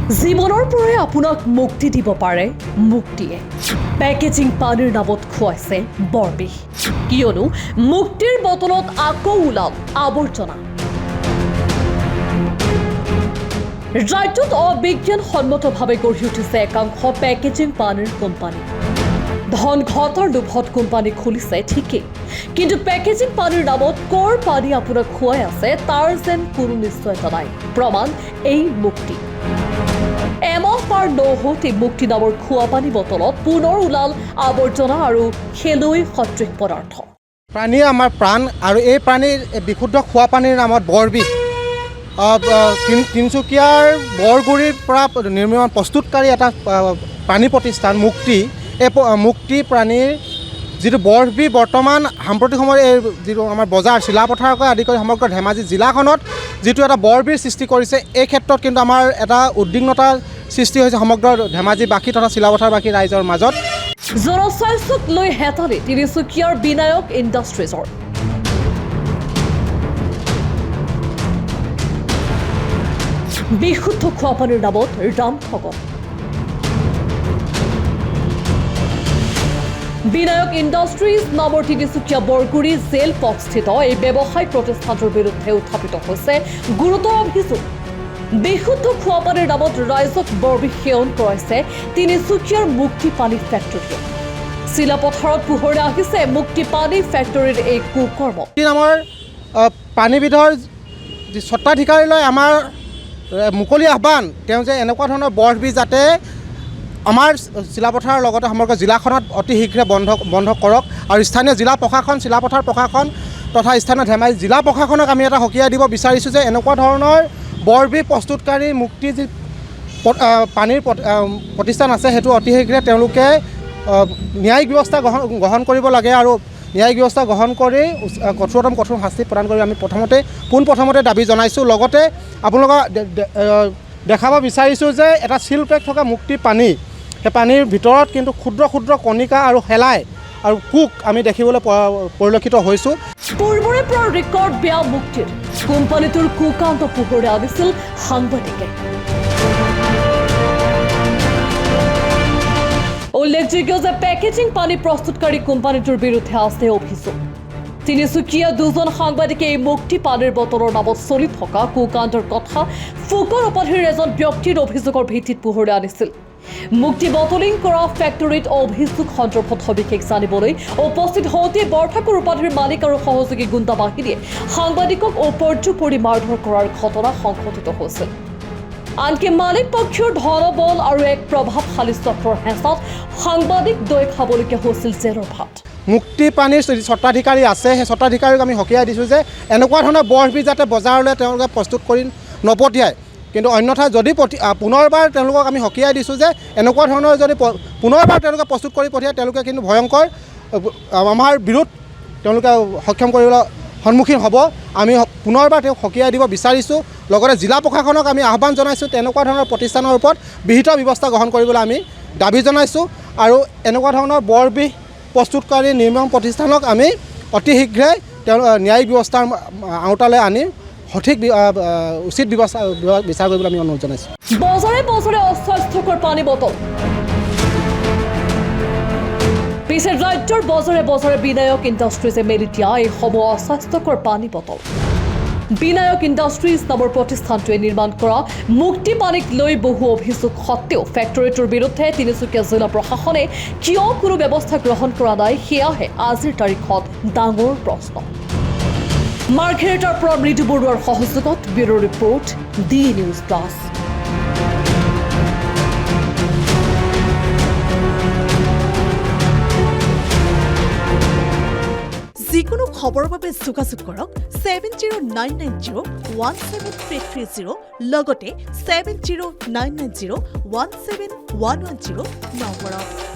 জীৱনৰ পৰাই আপোনাক মুক্তি দিব পাৰে মুক্তিয়ে পেকেজিং পানীৰ নামত খুৱাইছে বৰবিষ কিয়নো মুক্তিৰ বটলত আকৌ ওলাল আৱৰ্জনা ৰাজ্যত অবিজ্ঞানসন্মতভাৱে গঢ়ি উঠিছে একাংশ পেকেজিং পানীৰ কোম্পানী ধন ঘটাৰ লোভত কোম্পানী খুলিছে ঠিকেই কিন্তু পেকেজিং পানীৰ নামত কৰ পানী আপোনাক খুৱাই আছে তাৰ যেন কোনো নিশ্চয়তা নাই প্ৰমাণ এই মুক্তি এমাহ পাৰ নহওঁতে মুক্তি নামৰ খোৱা পানী বটলত পুনৰ ওলাল আৱৰ্জনা আৰু খেলুৱৈ সদৃশ পদাৰ্থ প্ৰাণী আমাৰ প্ৰাণ আৰু এই প্ৰাণীৰ বিশুদ্ধ খোৱা পানীৰ নামত বৰবিষ তিনিচুকীয়াৰ বৰগুৰিৰ পৰা নিৰ্মাণ প্ৰস্তুতকাৰী এটা প্ৰাণী প্ৰতিষ্ঠান মুক্তি এই মুক্তি প্ৰাণীৰ যিটো বৰবিষ বৰ্তমান সাম্প্ৰতিক সময়ত এই যিটো আমাৰ বজাৰ চিলাপথাৰকে আদি কৰি সমগ্ৰ ধেমাজি জিলাখনত যিটো এটা বৰবিষ সৃষ্টি কৰিছে এই ক্ষেত্ৰত কিন্তু আমাৰ এটা উদ্বিগ্নতা সৃষ্টি হৈছে সমগ্ৰ ধেমাজিবাসী তথা চিলাপথাৰবাসী ৰাইজৰ মাজত জনস্বাস্থ্যক লৈ হেতালি তিনিচুকীয়াৰ বিনায়ক ইণ্ডাষ্ট্ৰিজৰ বিশুদ্ধ খোৱা পানীৰ নামত ৰাম ঠগন বিনায়ক ইণ্ডাষ্ট্ৰিজ নামৰ তিনিচুকীয়া বৰগুৰি জেল পথস্থিত এই ব্যৱসায়িক প্ৰতিষ্ঠানটোৰ বিৰুদ্ধে উত্থাপিত হৈছে গুৰুতৰ অভিযোগ বিশুদ্ধ খোৱা পানীৰ নামত ৰাইজক বৰবিষ সেৱন কৰাইছে তিনিচুকীয়াৰ মুক্তি পানী ফেক্টৰীয়ে চিলাপথাৰত পোহৰলৈ আহিছে মুক্তি পানী ফেক্টৰীৰ এই কুকৰ্ম নামৰ পানীবিধৰ স্বত্বাধিকাৰীলৈ আমাৰ মুকলি আহ্বান তেওঁ যে এনেকুৱা ধৰণৰ বৰবিষ যাতে আমাৰ চিলাপথাৰৰ লগতে সমগ্ৰ জিলাখনত অতি শীঘ্ৰে বন্ধ কৰক আৰু স্থানীয় জিলা প্ৰশাসন চিলাপথাৰ প্ৰশাসন তথা স্থানীয় ধেমাজি জিলা প্ৰশাসনক আমি এটা সকীয়াই দিব বিচাৰিছোঁ যে এনেকুৱা ধৰণৰ বৰবিষ প্ৰস্তুতকাৰী মুক্তি যি পানীৰ প্ৰতিষ্ঠান আছে সেইটো অতি শীঘ্ৰে তেওঁলোকে ন্যায়িক ব্যৱস্থা গ্ৰহণ কৰিব লাগে আৰু ন্যায়িক ব্যৱস্থা গ্ৰহণ কৰি কঠোৰতম কঠোৰ শাস্তি প্ৰদান কৰি আমি পোনপ্ৰথমতে দাবী জনাইছোঁ লগতে আপোনালোকক দেখাব বিচাৰিছোঁ যে এটা চিল পেক থকা মুক্তি পানী সেই পানীৰ ভিতৰত কিন্তু ক্ষুদ্ৰ ক্ষুদ্ৰ কণিকা আৰু শেলাই আৰু কোক আমি দেখিবলৈ পৰিলক্ষিত হৈছোঁ পূৰ্বৰে পৰা ৰেকৰ্ড বেয়া মুক্তিৰ কোম্পানীটোৰ কুকান্ত পোহৰলৈ আনিছিল সাংবাদিকে উল্লেখযোগ্য যে পেকেজিং পানী প্ৰস্তুতকাৰী কোম্পানীটোৰ বিৰুদ্ধে আছে অভিযোগ তিনিচুকীয়া দুজন সাংবাদিকে এই মুক্তি পানীৰ বটলৰ নামত চলি থকা কুকান্তৰ কথা ফুকৰ উপাধিৰ এজন ব্যক্তিৰ অভিযোগৰ ভিত্তিত পোহৰলৈ আনিছিল মুক্তি বটলিং কৰা ফেক্টৰীত অভিযোগ সন্দৰ্ভত সবিশেষ জানিবলৈ উপস্থিত হওঁতে বৰঠাকুৰ উপাধিৰ মালিক আৰু সহযোগী গুণ্ডা বাহিনীয়ে সাংবাদিকক উপৰ্যুপৰি মাৰধৰ কৰাৰ ঘটনা সংঘটিত হৈছিল আনকি মালিক পক্ষৰ ধনবল আৰু এক প্ৰভাৱশালী চক্ৰৰ হেঁচাত সাংবাদিক দৈ খাবলগীয়া হৈছিল জেলৰ ভাত মুক্তি পানীৰ স্বত্বাধিকাৰী আছে সেই স্বত্বাধিকাৰীক আমি সকীয়াই দিছোঁ যে এনেকুৱা ধৰণৰ বৰবিষ যাতে বজাৰলৈ তেওঁলোকে প্ৰস্তুত কৰি নপঠিয়ায় কিন্তু অন্যথা যদি পুনৰবাৰ তেওঁলোকক আমি সকীয়াই দিছোঁ যে এনেকুৱা ধৰণৰ যদি পুনৰবাৰ তেওঁলোকে প্ৰস্তুত কৰি পঠিয়ায় তেওঁলোকে কিন্তু ভয়ংকৰ আমাৰ বিৰোধ তেওঁলোকে সক্ষম কৰিবলৈ সন্মুখীন হ'ব আমি পুনৰবাৰ তেওঁক সকীয়াই দিব বিচাৰিছোঁ লগতে জিলা প্ৰশাসনক আমি আহ্বান জনাইছোঁ তেনেকুৱা ধৰণৰ প্ৰতিষ্ঠানৰ ওপৰত বিহিত ব্যৱস্থা গ্ৰহণ কৰিবলৈ আমি দাবী জনাইছোঁ আৰু এনেকুৱা ধৰণৰ বৰবিষ প্ৰস্তুতকাৰী নিৰ্মাণ প্ৰতিষ্ঠানক আমি অতি শীঘ্ৰে তেওঁ ন্যায়িক ব্যৱস্থাৰ আওতালৈ আনি সঠিক উচিত ব্যৱস্থা বিচাৰ কৰিবলৈ আমি অনুৰোধ জনাইছোঁ বজাৰে বজাৰে অস্বাস্থ্যকৰ পানী বটল পিছে ৰাজ্যৰ বজাৰে বজাৰে বিনায়ক ইণ্ডাষ্ট্ৰিজে মেলি দিয়া এইসমূহ অস্বাস্থ্যকৰ পানী বটল বিনায়ক ইণ্ডাষ্ট্ৰিজ নামৰ প্ৰতিষ্ঠানটোৱে নিৰ্মাণ কৰা মুক্তি পানীক লৈ বহু অভিযোগ সত্ত্বেও ফেক্টৰীটোৰ বিৰুদ্ধে তিনিচুকীয়া জিলা প্ৰশাসনে কিয় কোনো ব্যৱস্থা গ্ৰহণ কৰা নাই সেয়াহে আজিৰ তাৰিখত ডাঙৰ প্ৰশ্ন মাৰ্ঘেৰিটাৰ পৰা মৃদু বৰুৱাৰ সহযোগত bureau' report D news plus যিকোনো খবৰৰ বাবে যোগাযোগ কৰক 7099017330 লগতে 7099017110 নম্বৰত